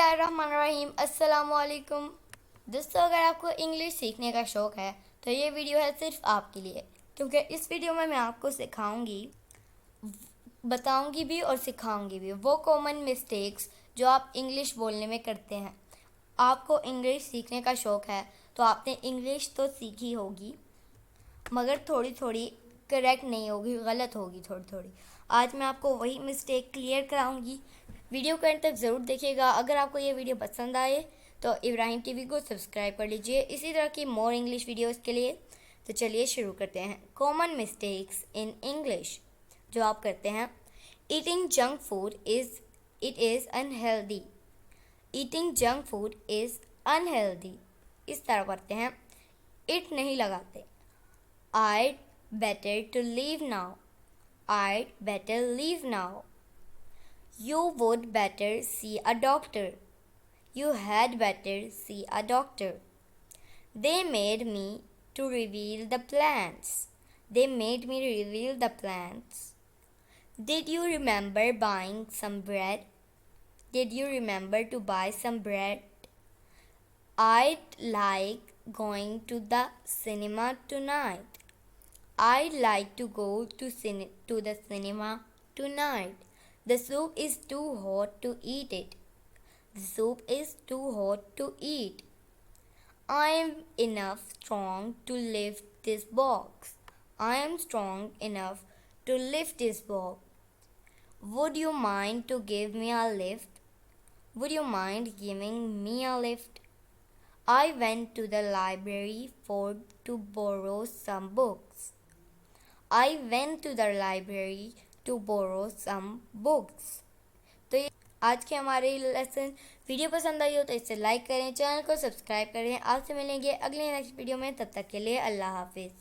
बिस्मिल्लाहिर्रहमानिर्रहीम अस्सलामुअलैकुम। दोस्तों, अगर आपको इंग्लिश सीखने का शौक़ है तो ये वीडियो है सिर्फ आपके लिए, क्योंकि इस वीडियो में मैं आपको बताऊंगी भी और सिखाऊंगी भी वो कॉमन मिस्टेक्स जो आप इंग्लिश बोलने में करते हैं। आपको इंग्लिश सीखने का शौक़ है तो आपने इंग्लिश तो सीखी होगी, मगर थोड़ी थोड़ी करेक्ट नहीं होगी, गलत होगी थोड़ी थोड़ी। आज मैं आपको वही मिस्टेक क्लियर कराऊंगी। वीडियो को एंड तक ज़रूर देखिएगा। अगर आपको ये वीडियो पसंद आए तो इब्राहिम टीवी को सब्सक्राइब कर लीजिए इसी तरह की मोर इंग्लिश वीडियोस के लिए। तो चलिए शुरू करते हैं। कॉमन मिस्टेक्स इन इंग्लिश जो आप करते हैं। Eating junk food is unhealthy. Eating junk food is unhealthy. इस तरह करते हैं। इट नहीं लगाते। I'd better to leave now. I'd better leave now. You would better see a doctor. You had better see a doctor. They made me to reveal the plans. They made me reveal the plans. Did you remember buying some bread? Did you remember to buy some bread? I'd like going to the cinema tonight. I'd like to go to the cinema tonight. The soup is too hot to eat it. The soup is too hot to eat. I am enough strong to lift this box. I am strong enough to lift this box. Would you mind to give me a lift? Would you mind giving me a lift? I went to the library to borrow some books. I went to the library to borrow some books. तो ये आज के हमारे lesson. Video पसंद आई हो तो इसे like करें, चैनल को सब्सक्राइब करें। आपसे मिलेंगे अगले नेक्स्ट वीडियो में, तब तक के लिए अल्लाह हाफिज़।